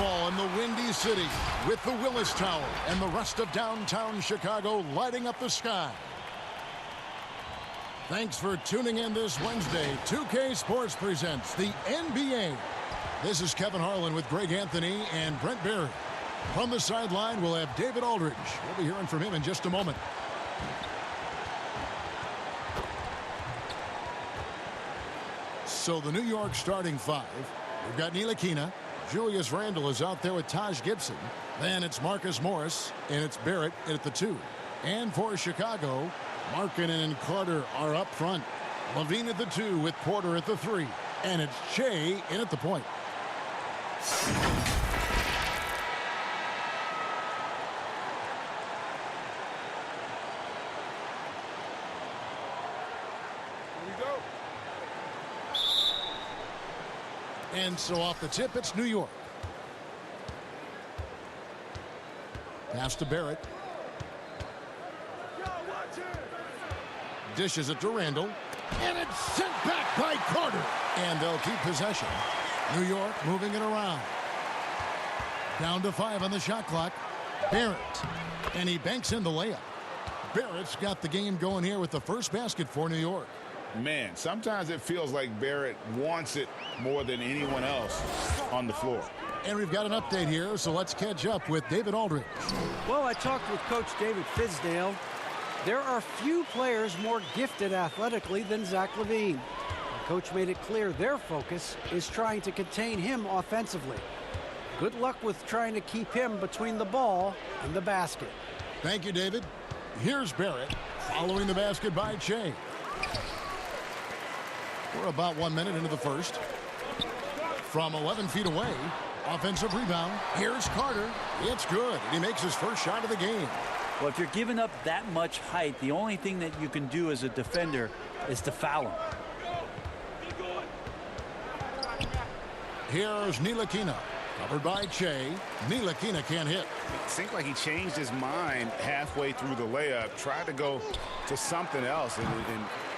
ball in the Windy City with the Willis Tower and the rest of downtown Chicago lighting up the sky. Thanks for tuning in this Wednesday. 2K Sports presents the NBA. This is Kevin Harlan with Greg Anthony and Brent Barry. From the sideline, we'll have David Aldridge. We'll be hearing from him in just a moment. So the New York starting five. We've got Ntilikina. Julius Randle is out there with Taj Gibson. Then it's Marcus Morris, and it's Barrett at the 2. And for Chicago, Markkanen and Carter are up front. Levine at the 2 with Porter at the 3. And it's Shea in at the point. And so off the tip, it's New York. Pass to Barrett. Dishes it to Randle. And it's sent back by Carter. And they'll keep possession. New York moving it around. Down to 5 on the shot clock. Barrett. And he banks in the layup. Barrett's got the game going here with the first basket for New York. Man, sometimes it feels like Barrett wants it more than anyone else on the floor. And we've got an update here, so let's catch up with David Aldridge. Well, I talked with Coach David Fizdale. There are few players more gifted athletically than Zach LaVine. The coach made it clear their focus is trying to contain him offensively. Good luck with trying to keep him between the ball and the basket. Thank you, David. Here's Barrett following the basket by Shea. We're about 1 minute into the first. From 11 feet away, offensive rebound. Here's Carter. It's good. He makes his first shot of the game. Well, if you're giving up that much height, the only thing that you can do as a defender is to foul him. Here's Ntilikina. Covered by Shea. Ntilikina can't hit. It seemed like he changed his mind halfway through the layup, tried to go to something else, and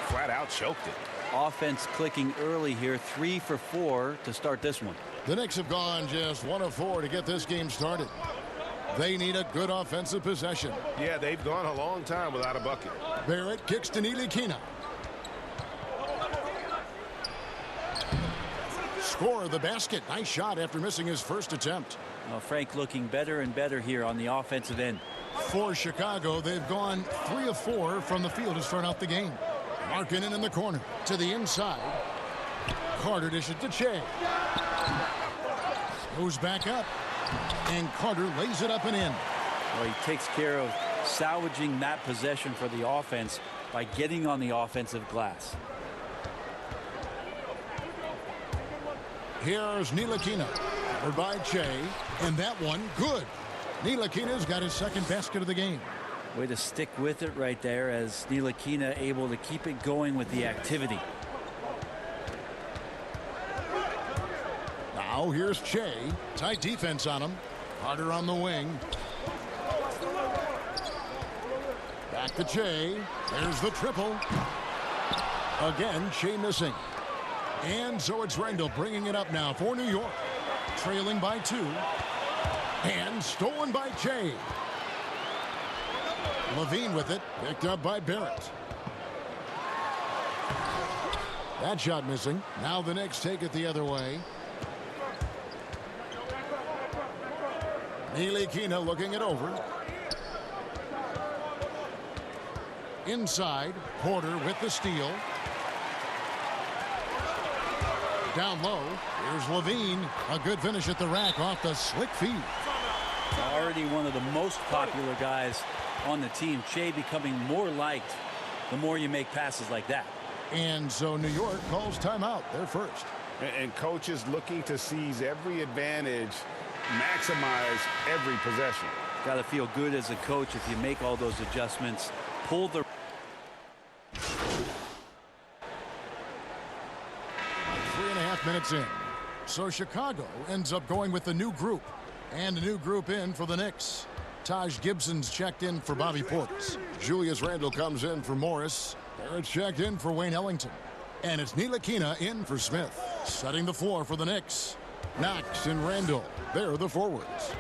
flat out choked it. Offense clicking early here, 3 for 4 to start this one. The Knicks have gone just 1 of 4 to get this game started. They need a good offensive possession. Yeah, they've gone a long time without a bucket. Barrett kicks to Ntilikina. Score the basket. Nice shot after missing his first attempt. Well, Frank looking better and better here on the offensive end. For Chicago, they've gone 3 of 4 from the field to start out the game. Markkanen in the corner to the inside. Carter dishes to Shea. Goes back up. And Carter lays it up and in. Well, he takes care of salvaging that possession for the offense by getting on the offensive glass. Here's Ntilikina. Covered by Shea. And that one, good. Ntilikina's got his second basket of the game. Way to stick with it right there as Ntilikina able to keep it going with the activity. Now here's Shea. Tight defense on him. Carter on the wing. Back to Shea. There's the triple. Again, Shea missing. And so it's Randle bringing it up now for New York. Trailing by 2. And stolen by Shea. Levine with it, picked up by Barrett. That shot missing. Now the Knicks take it the other way. Ntilikina looking it over. Inside, Porter with the steal. Down low, here's Levine. A good finish at the rack off the slick feed. Already one of the most popular guys on the team. Shea becoming more liked the more you make passes like that. And so New York calls timeout. They're first. And coaches looking to seize every advantage, maximize every possession. Got to feel good as a coach if you make all those adjustments. Pull the 3.5 minutes in. So Chicago ends up going with a new group. And a new group in for the Knicks. Taj Gibson's checked in for Bobby Portis. Julius Randle comes in for Morris. Barrett's checked in for Wayne Ellington. And it's Ntilikina in for Smith. Setting the floor for the Knicks. Knox and Randall, they're the forwards.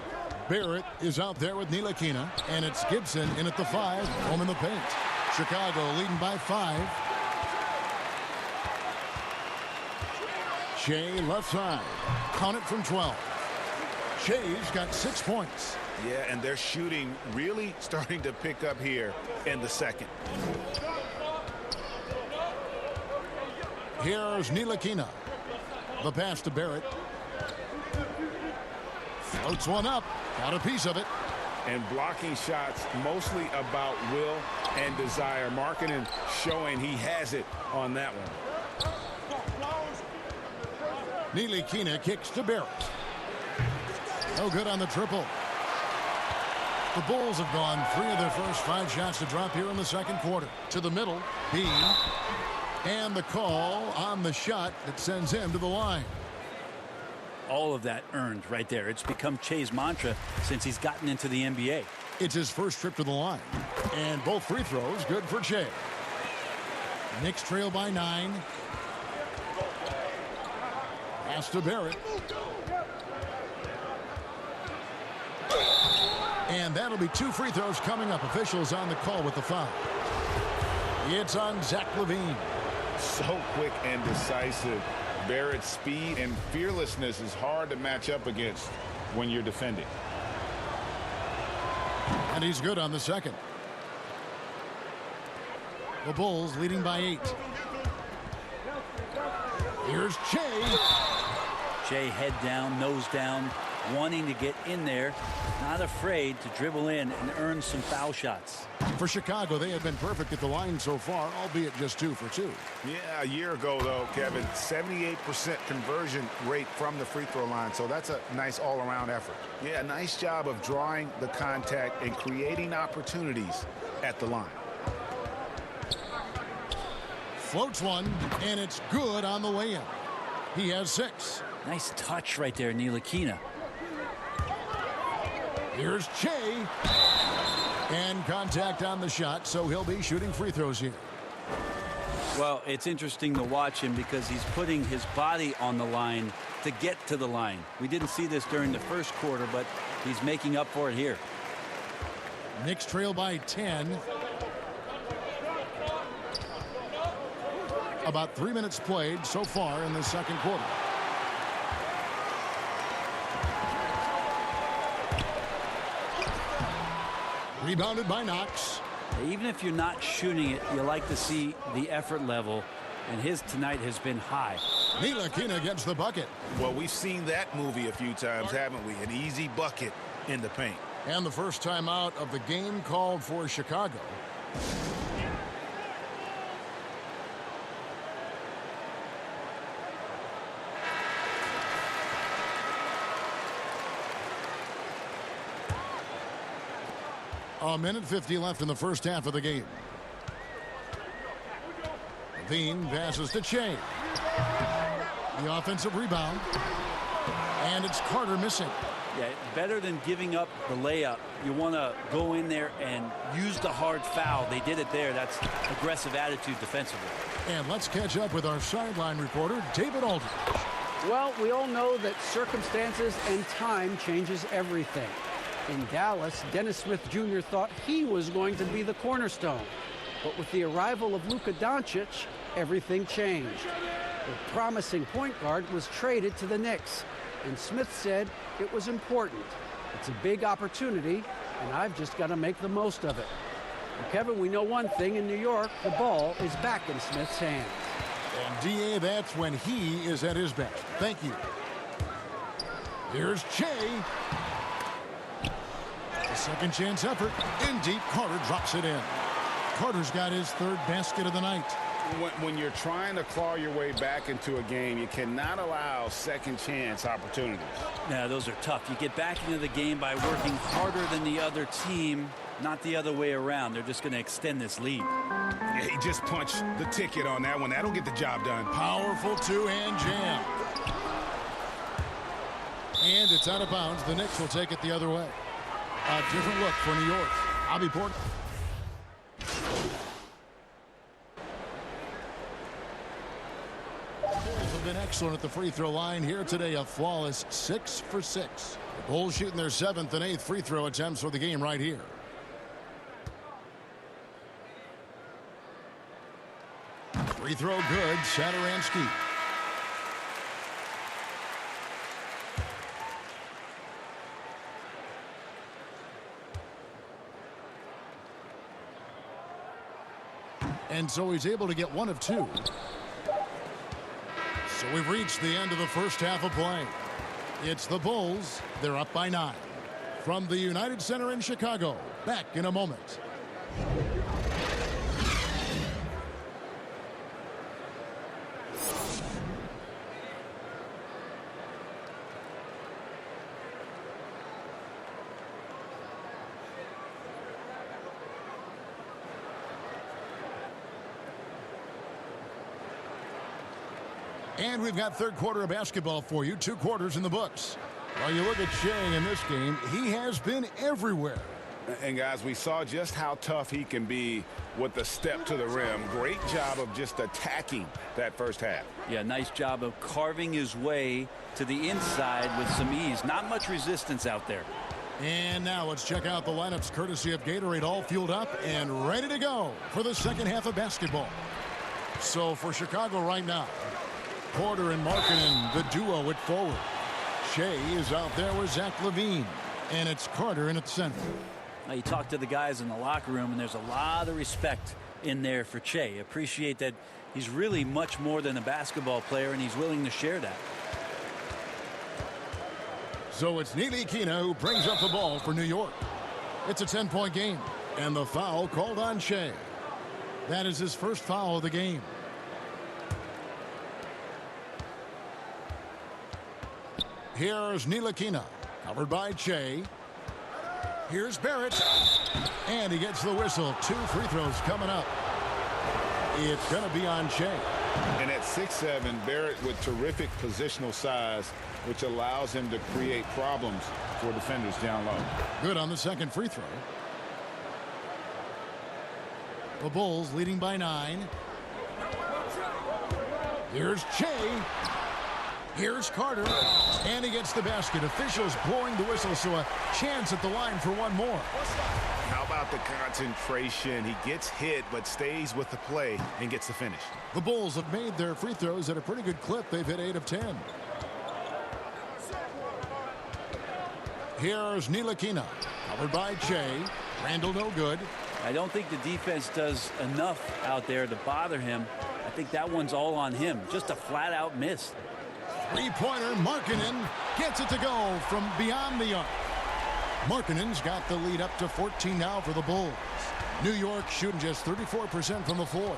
Barrett is out there with Ntilikina, and it's Gibson in at the 5, home in the paint. Chicago leading by 5. Shea left side, count it from 12. Shea's got 6 points. Yeah, and they're shooting really starting to pick up here in the second. Here's Ntilikina. The pass to Barrett. Floats one up. Got a piece of it. And blocking shots mostly about will and desire. Markkanen showing he has it on that one. Ntilikina kicks to Barrett. No good on the triple. The Bulls have gone 3 of their first 5 shots to drop here in the second quarter. To the middle, Bean. And the call on the shot that sends him to the line. All of that earned right there. It's become Che's mantra since he's gotten into the NBA. It's his first trip to the line. And both free throws good for Che. Knicks trail by 9. Pass to Barrett. And that'll be 2 free throws coming up. Officials on the call with the foul. It's on Zach LaVine. So quick and decisive. Barrett's speed and fearlessness is hard to match up against when you're defending. And he's good on the second. The Bulls leading by 8. Here's Che. Che head down, nose down, wanting to get in there, not afraid to dribble in and earn some foul shots. For Chicago, they have been perfect at the line so far, albeit just 2 for 2. Yeah, a year ago, though, Kevin, 78% conversion rate from the free throw line. So that's a nice all-around effort. Yeah, a nice job of drawing the contact and creating opportunities at the line. Floats one, and it's good on the way in. He has 6. Nice touch right there, Ntilikina. Here's Che. And contact on the shot, so he'll be shooting free throws here. Well, it's interesting to watch him because he's putting his body on the line to get to the line. We didn't see this during the first quarter, but he's making up for it here. Knicks trail by 10. About 3 minutes played so far in the second quarter. Rebounded by Knox. Even if you're not shooting it, you like to see the effort level, and his tonight has been high. Ntilikina gets the bucket. Well, we've seen that movie a few times, haven't we? An easy bucket in the paint. And the first time out of the game called for Chicago. A minute 50 left in the first half of the game. LaVine passes to Che. The offensive rebound. And it's Carter missing. Yeah, better than giving up the layup. You want to go in there and use the hard foul. They did it there. That's aggressive attitude defensively. And let's catch up with our sideline reporter, David Aldridge. Well, we all know that circumstances and time changes everything. In Dallas, Dennis Smith Jr. thought he was going to be the cornerstone. But with the arrival of Luka Doncic, everything changed. The promising point guard was traded to the Knicks, and Smith said it was important. It's a big opportunity, and I've just got to make the most of it. And Kevin, we know one thing in New York, the ball is back in Smith's hands. And D.A., that's when he is at his best. Thank you. Here's Che. A second chance effort. In deep, Carter drops it in. Carter's got his 3rd basket of the night. When you're trying to claw your way back into a game, you cannot allow second chance opportunities. Yeah, those are tough. You get back into the game by working harder than the other team, not the other way around. They're just going to extend this lead. Yeah, he just punched the ticket on that one. That'll get the job done. Powerful 2-hand jam. And it's out of bounds. The Knicks will take it the other way. A different look for New York. I'll be Portland. Bulls have been excellent at the free throw line here today. A flawless 6 for 6. The Bulls shooting their 7th and 8th free throw attempts for the game right here. Free throw good. Satoransky. And so he's able to get 1 of 2. So we've reached the end of the first half of play. It's the Bulls. They're up by 9. From the United Center in Chicago. Back in a moment. And we've got third quarter of basketball for you. 2 quarters in the books. While you look at Shea in this game, he has been everywhere. And guys, we saw just how tough he can be with the step to the rim. Great job of just attacking that first half. Yeah, nice job of carving his way to the inside with some ease. Not much resistance out there. And now let's check out the lineups courtesy of Gatorade, all fueled up and ready to go for the second half of basketball. So for Chicago right now, Porter and Markkanen, the duo at forward. Shea is out there with Zach LaVine, and it's Carter in at center. Now you talk to the guys in the locker room, and there's a lot of respect in there for Shea. Appreciate that he's really much more than a basketball player, and he's willing to share that. So it's Ntilikina who brings up the ball for New York. It's a 10-point game, and the foul called on Shea. That is his first foul of the game. Here's Ntilikina, covered by Shea. Here's Barrett, and he gets the whistle. 2 free throws coming up. It's going to be on Shea. And at 6'7", Barrett with terrific positional size, which allows him to create problems for defenders down low. Good on the second free throw. The Bulls leading by 9. Here's Shea. Here's Carter, and he gets the basket. Officials blowing the whistle, so a chance at the line for one more. How about the concentration? He gets hit, but stays with the play and gets the finish. The Bulls have made their free throws at a pretty good clip. They've hit 8 of 10. Here's Ntilikina, covered by Shea. Randall no good. I don't think the defense does enough out there to bother him. I think that one's all on him. Just a flat-out miss. Three-pointer, Markkanen gets it to go from beyond the arc. Markkanen's got the lead up to 14 now for the Bulls. New York shooting just 34% from the floor.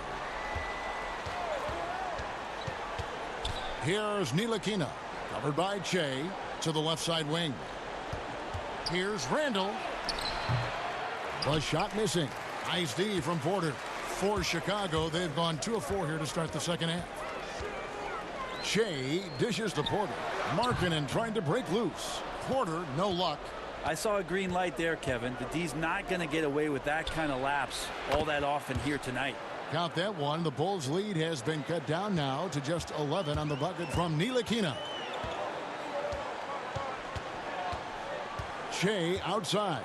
Here's Ntilikina, covered by Shea, to the left side wing. Here's Randall. The shot missing. Nice D from Porter. For Chicago, they've gone 2 of 4 here to start the second half. Shea dishes to Porter. Markkanen trying to break loose. Porter, no luck. I saw a green light there, Kevin. The D's not going to get away with that kind of lapse all that often here tonight. Count that one. The Bulls' lead has been cut down now to just 11 on the bucket from Ntilikina. Shea outside.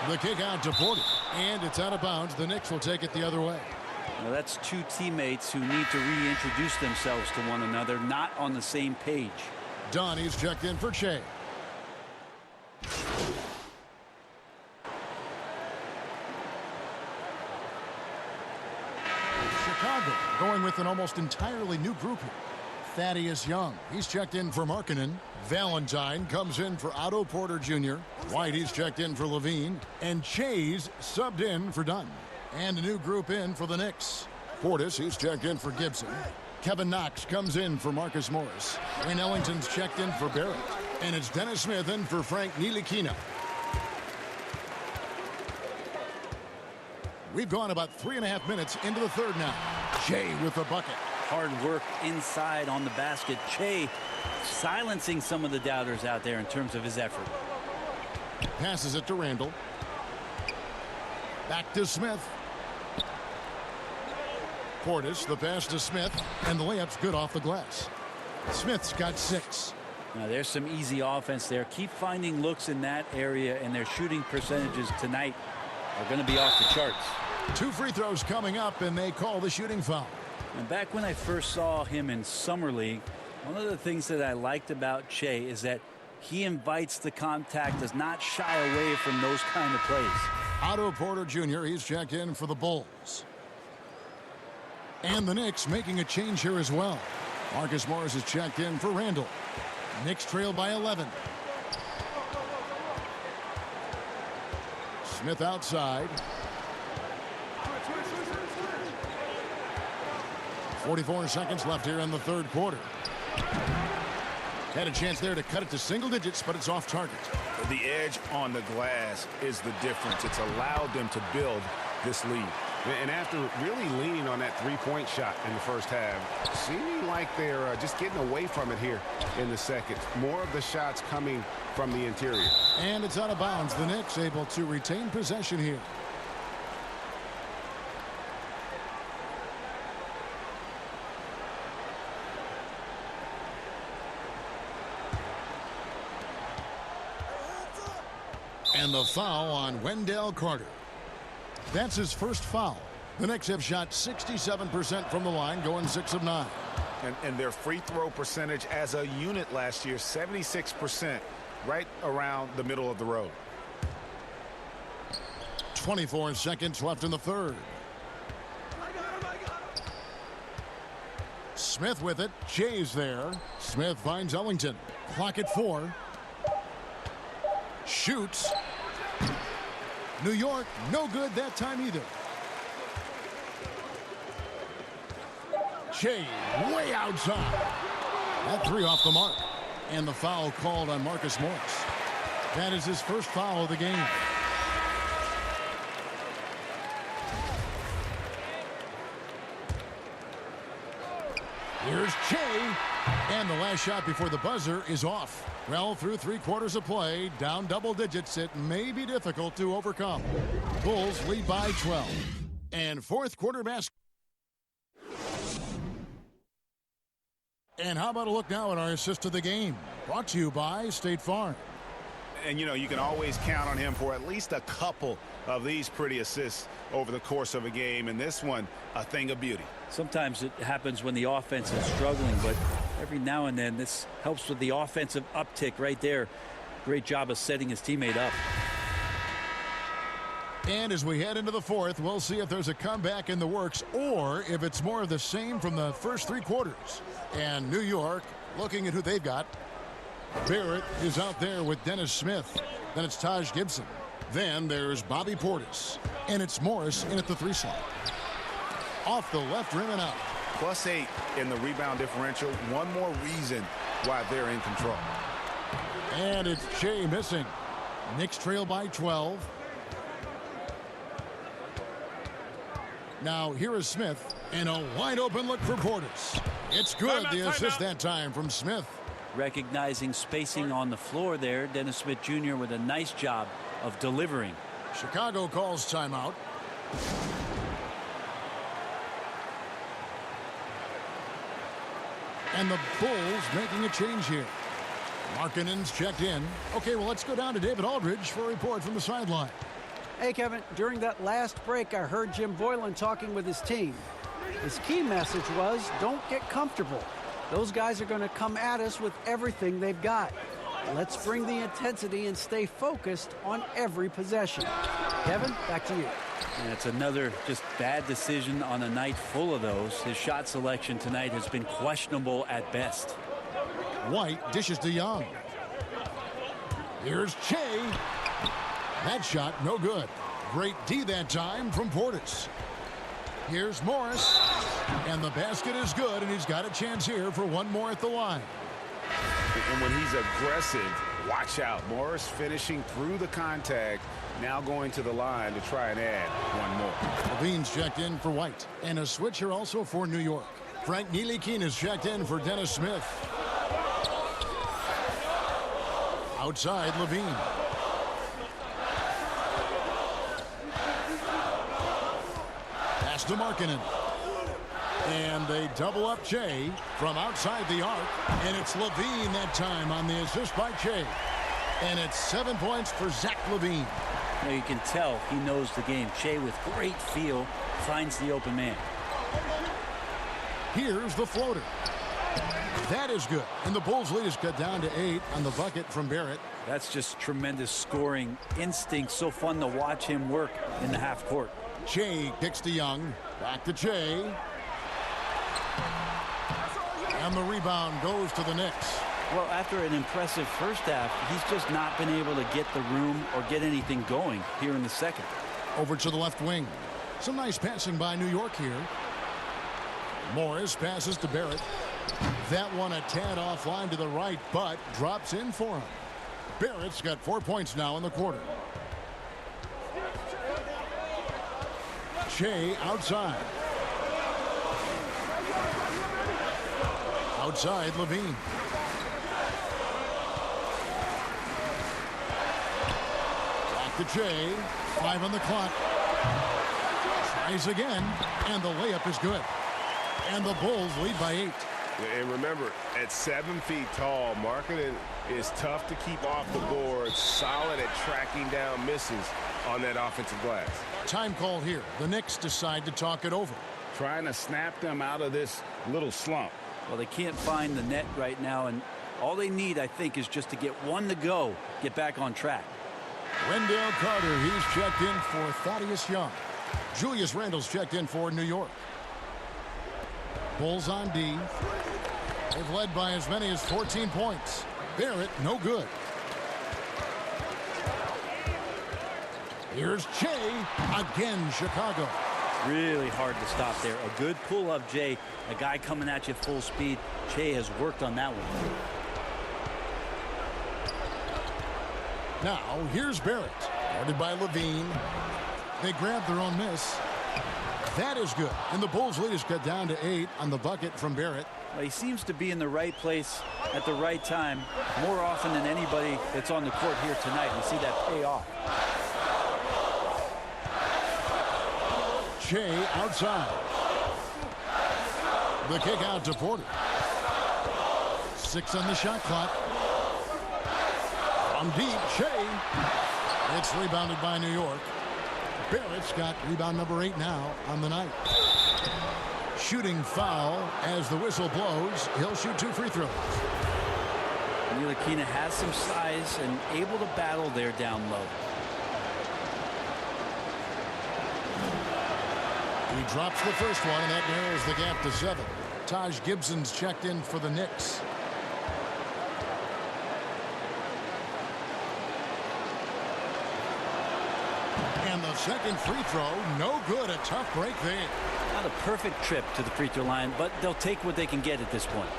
The kick out to Porter, and it's out of bounds. The Knicks will take it the other way. Now that's 2 teammates who need to reintroduce themselves to one another, not on the same page. Donnie's checked in for Shea. Chicago going with an almost entirely new group here. Thaddeus Young, he's checked in for Markkanen. Valentine comes in for Otto Porter Jr. White, he's checked in for LaVine. And Shea's subbed in for Dunn. And a new group in for the Knicks. Portis, he's checked in for Gibson. Kevin Knox comes in for Marcus Morris. Wayne Ellington's checked in for Barrett. And it's Dennis Smith in for Frank Ntilikina. We've gone about 3.5 minutes into the third now. Shea with the bucket. Hard work inside on the basket. Shea silencing some of the doubters out there in terms of his effort. Passes it to Randall. Back to Smith. Portis, the pass to Smith, and the layup's good off the glass. Smith's got 6. Now, there's some easy offense there. Keep finding looks in that area, and their shooting percentages tonight are going to be off the charts. 2 free throws coming up, and they call the shooting foul. And back when I first saw him in Summer League, one of the things that I liked about Che is that he invites the contact, does not shy away from those kind of plays. Otto Porter Jr., he's checked in for the Bulls. And the Knicks making a change here as well. Marcus Morris is checked in for Randall. Knicks trail by 11. Smith outside. 44 seconds left here in the third quarter. Had a chance there to cut it to single digits, but it's off target. The edge on the glass is the difference. It's allowed them to build this lead. And after really leaning on that three-point shot in the first half, seeming like they're just getting away from it here in the second. More of the shots coming from the interior. And it's out of bounds. The Knicks able to retain possession here. And the foul on Wendell Carter. That's his first foul. The Knicks have shot 67% from the line, going 6 of 9. And their free throw percentage as a unit last year, 76%, right around the middle of the road. 24 seconds left in the third. Smith with it. Jay's there. Smith finds Ellington. Clock at 4. Shoots. New York, no good that time either. Jay way outside. That 3 off the mark. And the foul called on Marcus Morris. That is his first foul of the game. Here's Jay. And the last shot before the buzzer is off. Well, through 3 quarters of play, down double digits, it may be difficult to overcome. Bulls lead by 12. And fourth quarter basketball. And how about a look now at our assist of the game? Brought to you by State Farm. And, you know, you can always count on him for at least a couple of these pretty assists over the course of a game. And this one, a thing of beauty. Sometimes it happens when the offense is struggling, but every now and then this helps with the offensive uptick right there. Great job of setting his teammate up. And as we head into the fourth, we'll see if there's a comeback in the works or if it's more of the same from the first 3 quarters. And New York, looking at who they've got. Barrett is out there with Dennis Smith. Then it's Taj Gibson. Then there's Bobby Portis. And it's Morris in at the 3 slot. Off the left rim and out. +8 in the rebound differential. One more reason why they're in control. And it's Jay missing. Knicks trail by 12. Now here is Smith. And a wide open look for Portis. It's good. The assist that time from Smith. Recognizing spacing on the floor there. Dennis Smith Jr. with a nice job of delivering. Chicago calls timeout. And the Bulls making a change here. Markkanen's checked in. Okay, well, let's go down to David Aldridge for a report from the sideline. Hey, Kevin, during that last break, I heard Jim Boylan talking with his team. His key message was, don't get comfortable. Those guys are going to come at us with everything they've got. Let's bring the intensity and stay focused on every possession. Kevin, back to you. And it's another just bad decision on a night full of those. His shot selection tonight has been questionable at best. White dishes to Young. Here's Che. That shot no good. Great D that time from Portis. Here's Morris. And the basket is good, and he's got a chance here for one more at the line. And when he's aggressive, watch out. Morris finishing through the contact, now going to the line to try and add one more. Levine's checked in for White. And a switch here also for New York. Frank Ntilikina is checked in for Dennis Smith. Outside, Levine. Pass to Markkanen. And they double up Shea from outside the arc. And it's Levine that time on the assist by Shea. And it's 7 points for Zach Levine. Now you can tell he knows the game. Shea with great feel finds the open man. Here's the floater. That is good. And the Bulls lead is cut down to 8 on the bucket from Barrett. That's just tremendous scoring instinct. So fun to watch him work in the half court. Shea kicks to Young. Back to Shea. And the rebound goes to the Knicks. Well, after an impressive first half, he's just not been able to get the room or get anything going here in the second. Over to the left wing. Some nice passing by New York here. Morris passes to Barrett. That one a tad offline to the right, but drops in for him. Barrett's got 4 points now in the quarter. Shea outside. Outside Levine. Back to Shea. 5 on the clock. Tries again, and the layup is good. And the Bulls lead by 8. And remember, at 7 feet tall, Markkanen is tough to keep off the board, solid at tracking down misses on that offensive glass. Time call here. The Knicks decide to talk it over. Trying to snap them out of this little slump. Well, they can't find the net right now, and all they need, I think, is just to get one to go, get back on track. Wendell Carter, he's checked in for Thaddeus Young. Julius Randle's checked in for New York. Bulls on D. They've led by as many as 14 points. Barrett, no good. Here's Shea. Again, Chicago. Really hard to stop there. A good pull up, Jay. A guy coming at you full speed. Shea has worked on that one. Now, here's Barrett. Guarded by Levine. They grab their own miss. That is good. And the Bulls lead is cut down to 8 on the bucket from Barrett. Well, he seems to be in the right place at the right time more often than anybody that's on the court here tonight. You see that pay off. Shea outside. The kick out to Porter. 6 on the shot clock. From deep, Shea. It's rebounded by New York. Barrett's got rebound number 8 now on the night. Shooting foul as the whistle blows. He'll shoot 2 free throws. Ntilikina has some size and able to battle there down low. He drops the first one, and that narrows the gap to 7. Taj Gibson's checked in for the Knicks. And the second free throw, no good. A tough break there. Not a perfect trip to the free throw line, but they'll take what they can get at this point.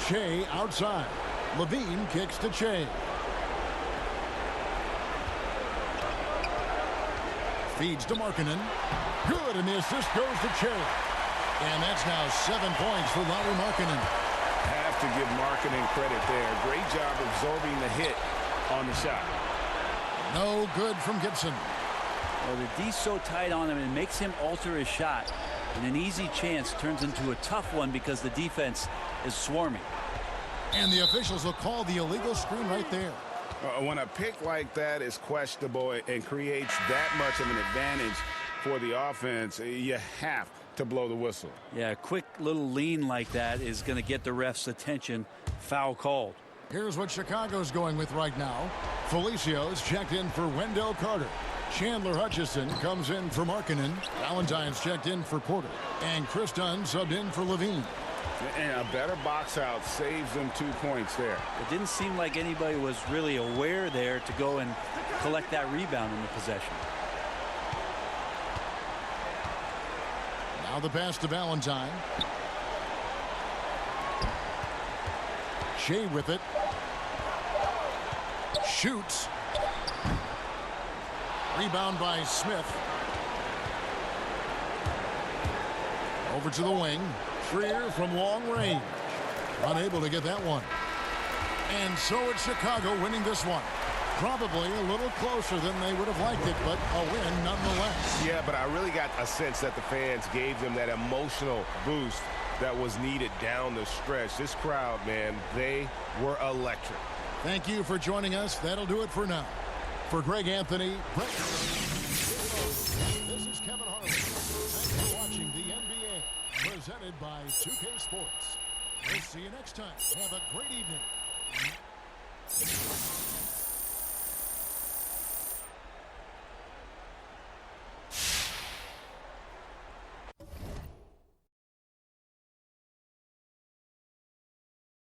Shea outside. Levine kicks to Shea. Feeds to Markkanen. Good, and the assist goes to Shea. And that's now 7 points for Lauri Markkanen. Have to give Markkanen credit there. Great job absorbing the hit on the shot. No good from Gibson. Well, the D's so tight on him, and makes him alter his shot. And an easy chance turns into a tough one because the defense is swarming. And the officials will call the illegal screen right there. When a pick like that is questionable and creates that much of an advantage for the offense, you have to blow the whistle. Yeah, a quick little lean like that is going to get the ref's attention. Foul called. Here's what Chicago's going with right now. Felicio's checked in for Wendell Carter. Chandler Hutchison comes in for Markkanen. Valentine's checked in for Porter. And Chris Dunn subbed in for Levine. And a better box out saves them 2 points there. It didn't seem like anybody was really aware there to go and collect that rebound in the possession. Now the pass to Valentine. Shea with it. Shoots. Rebound by Smith. Over to the wing. Freer from long range. Unable to get that one. And so it's Chicago winning this one. Probably a little closer than they would have liked it, but a win nonetheless. Yeah, but I really got a sense that the fans gave them that emotional boost that was needed down the stretch. This crowd, man, they were electric. Thank you for joining us. That'll do it for now. For Greg Anthony, this is Kevin Harlan. Thanks for watching the NBA, presented by 2K Sports. We'll see you next time. Have a great evening.